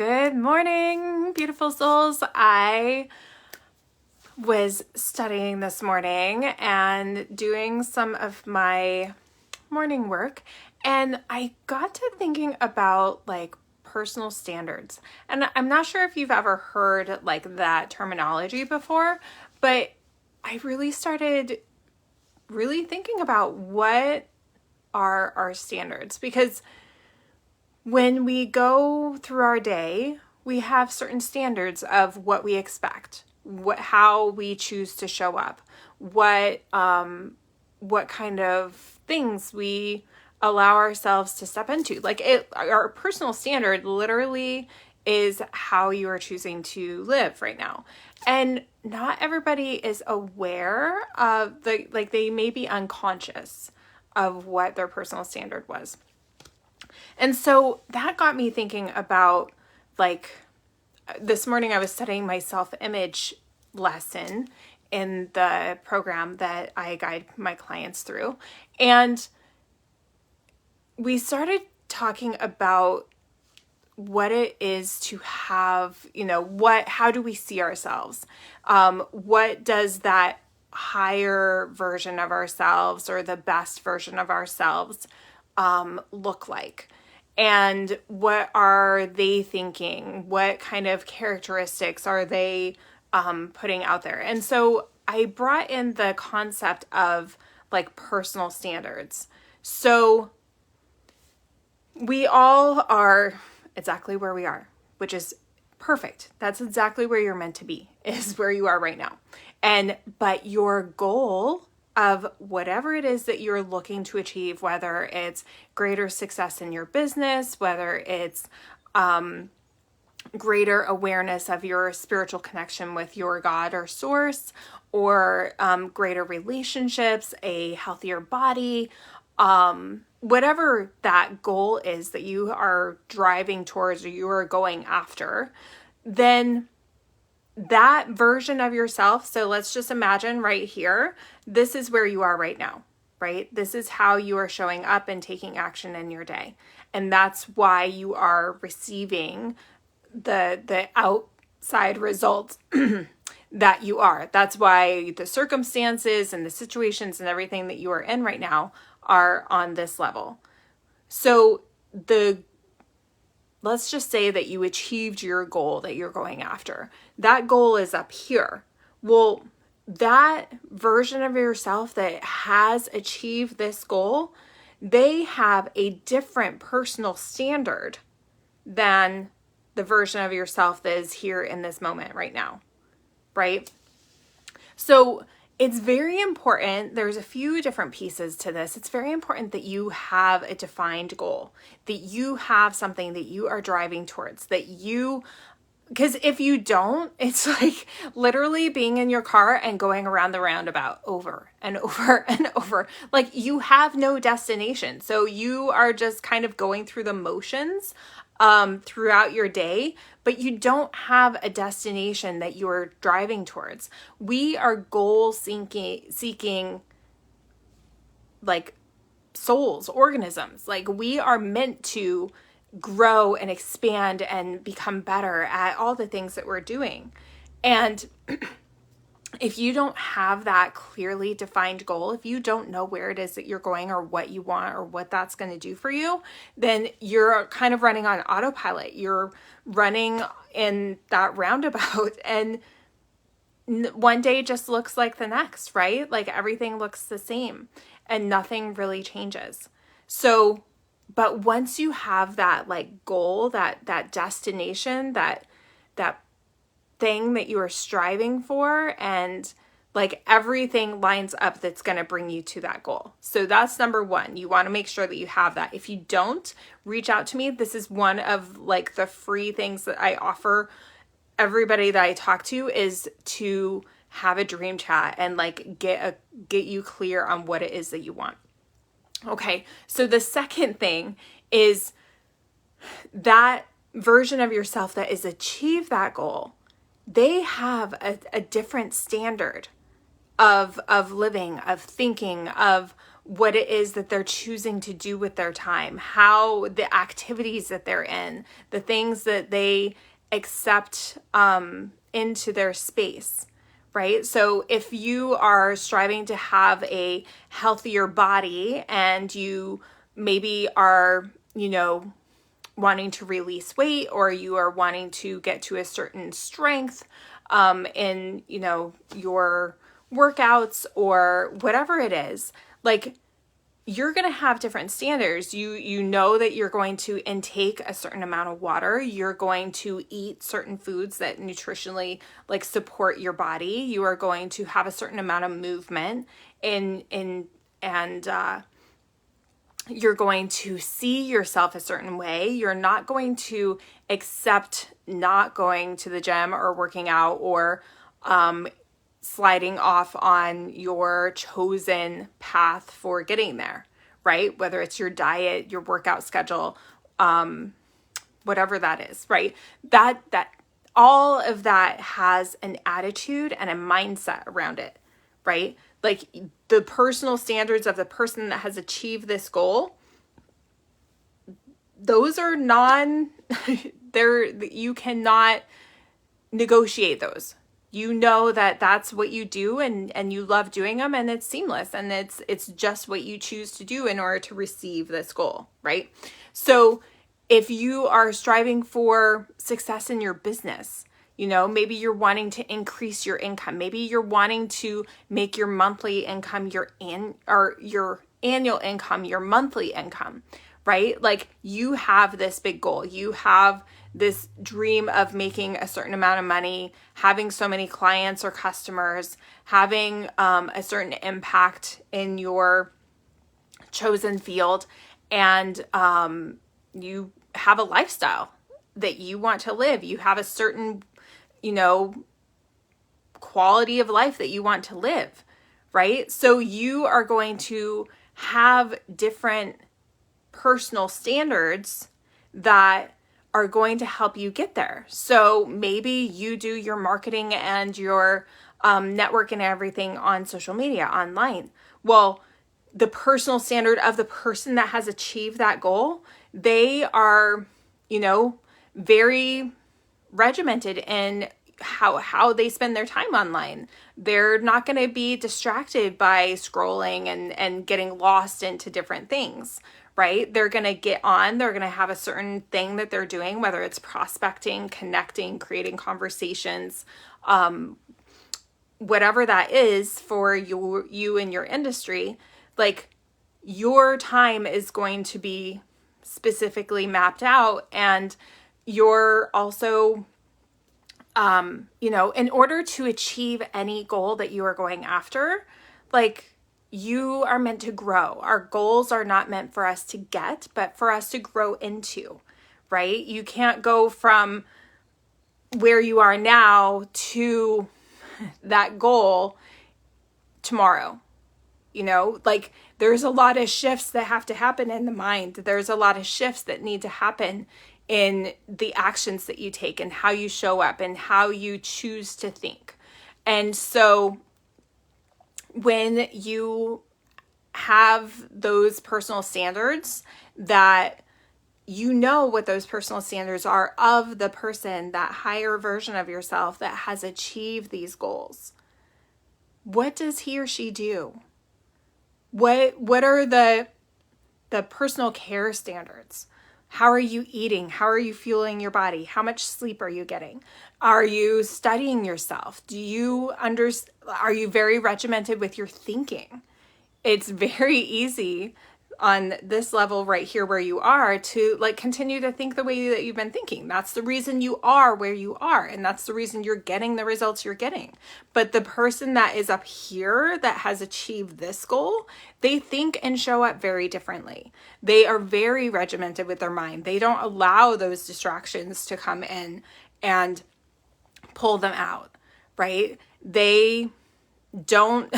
Good morning, beautiful souls. I was studying this morning and doing some of my morning work, and I got to thinking about like personal standards. And I'm not sure if you've ever heard like that terminology before, but I really started really thinking about what are our standards, because when we go through our day, we have certain standards of what we expect, how we choose to show up, what kind of things we allow ourselves to step into. Our personal standard literally is how you are choosing to live right now. And not everybody is aware of they may be unconscious of what their personal standard was. And so that got me thinking about, this morning I was studying my self-image lesson in the program that I guide my clients through. And we started talking about what it is to have, how do we see ourselves? What does that higher version of ourselves or the best version of ourselves look like? And what are they thinking? What kind of characteristics are they putting out there? And so I brought in the concept of personal standards. So we all are exactly where we are, which is perfect. That's exactly where you're meant to be, is where you are right now. But your goal of whatever it is that you're looking to achieve, whether it's greater success in your business, whether it's greater awareness of your spiritual connection with your God or source, or greater relationships, a healthier body, whatever that goal is that you are driving towards or you are going after, then that version of yourself, so let's just imagine right here, this is where you are right now, right? This is how you are showing up and taking action in your day. And that's why you are receiving the outside results that you are. That's why the circumstances and the situations and everything that you are in right now are on this level. So let's just say that you achieved your goal that you're going after. That goal is up here. Well, that version of yourself that has achieved this goal, they have a different personal standard than the version of yourself that is here in this moment right now, right? So it's very important. There's a few different pieces to this. It's very important that you have a defined goal, that you have something that you are driving towards, because if you don't, it's like literally being in your car and going around the roundabout over and over and over. Like you have no destination. So you are just kind of going through the motions throughout your day, but you don't have a destination that you're driving towards. We are goal seeking souls, organisms. We are meant to grow and expand and become better at all the things that we're doing. And if you don't have that clearly defined goal, if you don't know where it is that you're going or what you want or what that's going to do for you, then you're kind of running on autopilot. You're running in that roundabout, and one day just looks like the next, right? Like everything looks the same and nothing really changes. So, but once you have that goal, that destination, that thing that you are striving for, and everything lines up that's going to bring you to that goal. So that's number one. You want to make sure that you have that. If you don't, reach out to me. This is one of the free things that I offer everybody that I talk to, is to have a dream chat and get you clear on what it is that you want. Okay. So the second thing is that version of yourself that is achieved that goal. They have a different standard of living, of thinking, of what it is that they're choosing to do with their time, how the activities that they're in, the things that they accept into their space, right? So if you are striving to have a healthier body and you maybe are, wanting to release weight, or you are wanting to get to a certain strength in, your workouts or whatever it is, like, you're going to have different standards. You know that you're going to intake a certain amount of water. You're going to eat certain foods that nutritionally like support your body. You are going to have a certain amount of movement and you're going to see yourself a certain way. You're not going to accept not going to the gym or working out or sliding off on your chosen path for getting there, right? Whether it's your diet, your workout schedule, whatever that is, right? That all of that has an attitude and a mindset around it, right? Like the personal standards of the person that has achieved this goal, those are you cannot negotiate those. You know that that's what you do and you love doing them, and it's seamless, and it's just what you choose to do in order to receive this goal, right? So if you are striving for success in your business, maybe you're wanting to increase your income. Maybe you're wanting to make your monthly income your annual income your monthly income, right? Like you have this big goal. You have this dream of making a certain amount of money, having so many clients or customers, having a certain impact in your chosen field, and you have a lifestyle that you want to live. You have a certain, quality of life that you want to live, right? So you are going to have different personal standards that are going to help you get there. So maybe you do your marketing and your network and everything on social media, online. Well, the personal standard of the person that has achieved that goal, they are, very regimented in how they spend their time online. They're not going to be distracted by scrolling and getting lost into different things, right? They're going to get on, they're going to have a certain thing that they're doing, whether it's prospecting, connecting, creating conversations, whatever that is for you and your industry. Like your time is going to be specifically mapped out, and you're also in order to achieve any goal that you are going after, like you are meant to grow. Our goals are not meant for us to get, but for us to grow into, right? You can't go from where you are now to that goal tomorrow. Like there's a lot of shifts that have to happen in the mind. There's a lot of shifts that need to happen in the actions that you take and how you show up and how you choose to think. And so when you have those personal standards, that what those personal standards are of the person, that higher version of yourself that has achieved these goals, what does he or she do? What are the personal care standards? How are you eating? How are you fueling your body? How much sleep are you getting? Are you studying yourself? Are you very regimented with your thinking? It's very easy on this level right here where you are to like continue to think the way that you've been thinking. That's the reason you are where you are, and that's the reason you're getting the results you're getting. But the person that is up here that has achieved this goal, they think and show up very differently. They are very regimented with their mind. They don't allow those distractions to come in and pull them out, right? They don't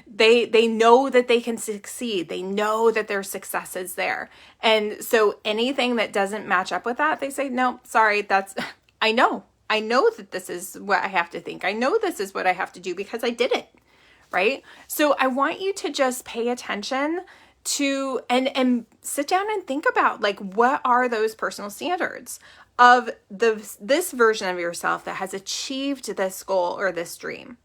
they know that they can succeed. They know that their success is there. And so anything that doesn't match up with that, they say, no, sorry, I know that this is what I have to think. I know this is what I have to do because I did it, right? So I want you to just pay attention to and sit down and think about, like, what are those personal standards of this version of yourself that has achieved this goal or this dream?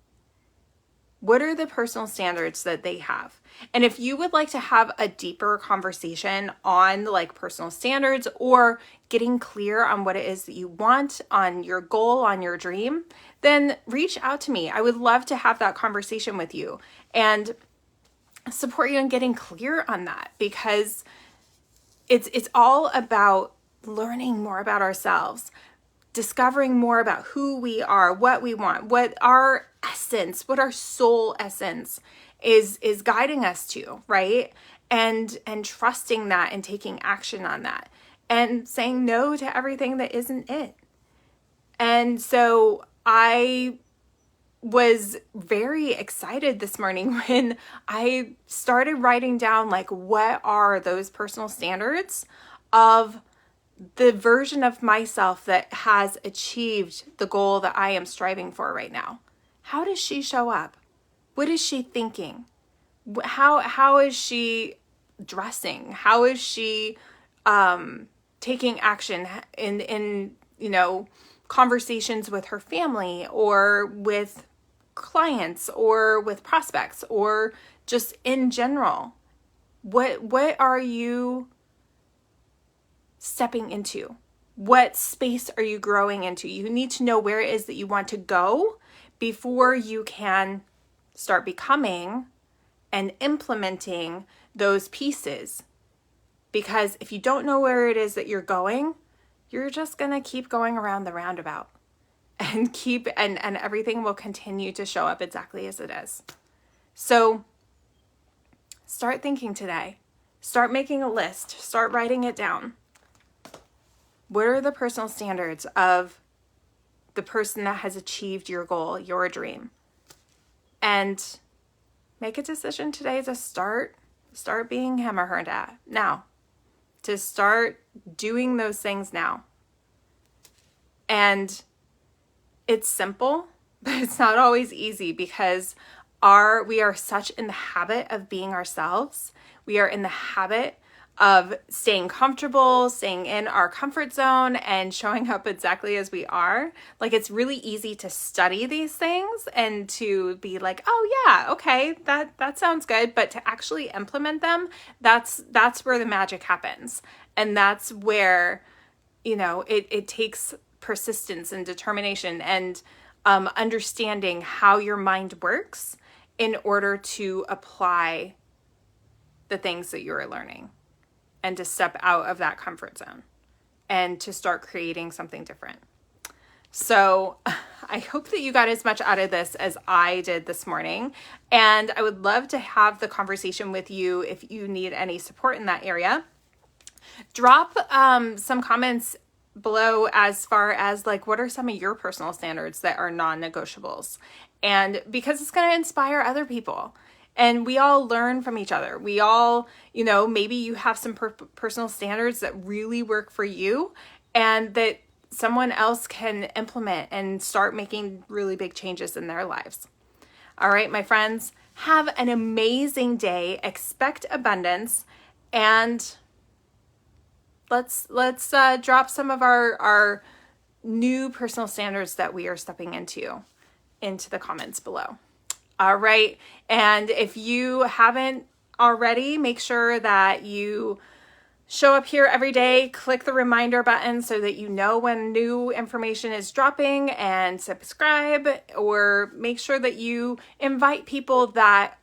What are the personal standards that they have? And if you would like to have a deeper conversation on like personal standards or getting clear on what it is that you want, on your goal, on your dream, then reach out to me. I would love to have that conversation with you and support you in getting clear on that, because it's all about learning more about ourselves, discovering more about who we are, what we want, what our essence, what our soul essence is guiding us to, right? And trusting that and taking action on that and saying no to everything that isn't it. And so I was very excited this morning when I started writing down, like, what are those personal standards of the version of myself that has achieved the goal that I am striving for right now. How does she show up? What is she thinking? How is she dressing? How is she taking action in conversations with her family or with clients or with prospects or just in general? What are you stepping into? What space are you growing into? You need to know where it is that you want to go before you can start becoming and implementing those pieces. Because if you don't know where it is that you're going, you're just going to keep going around the roundabout and and everything will continue to show up exactly as it is. So start thinking today. Start making a list. Start writing it down. What are the personal standards of the person that has achieved your goal, your dream? And make a decision today to start being him or her dad now. To start doing those things now. And it's simple, but it's not always easy, because we are such in the habit of being ourselves. We are in the habit of staying comfortable, staying in our comfort zone and showing up exactly as we are. Like, it's really easy to study these things and to be like, oh yeah, okay, that sounds good. But to actually implement them, that's where the magic happens. And that's where, it takes persistence and determination and understanding how your mind works in order to apply the things that you're learning. And to step out of that comfort zone and to start creating something different. So I hope that you got as much out of this as I did this morning. And I would love to have the conversation with you if you need any support in that area. Drop some comments below as far as, like, what are some of your personal standards that are non-negotiables? And because it's going to inspire other people. And we all learn from each other. We all, maybe you have some personal standards that really work for you and that someone else can implement and start making really big changes in their lives. All right, my friends, have an amazing day. Expect abundance, and let's drop some of our new personal standards that we are stepping into the comments below. All right. And if you haven't already, make sure that you show up here every day, click the reminder button so that you know when new information is dropping, and subscribe, or make sure that you invite people that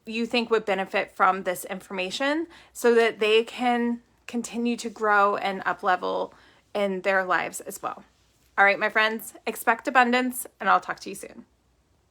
you think would benefit from this information so that they can continue to grow and up level in their lives as well. All right, my friends, expect abundance, and I'll talk to you soon.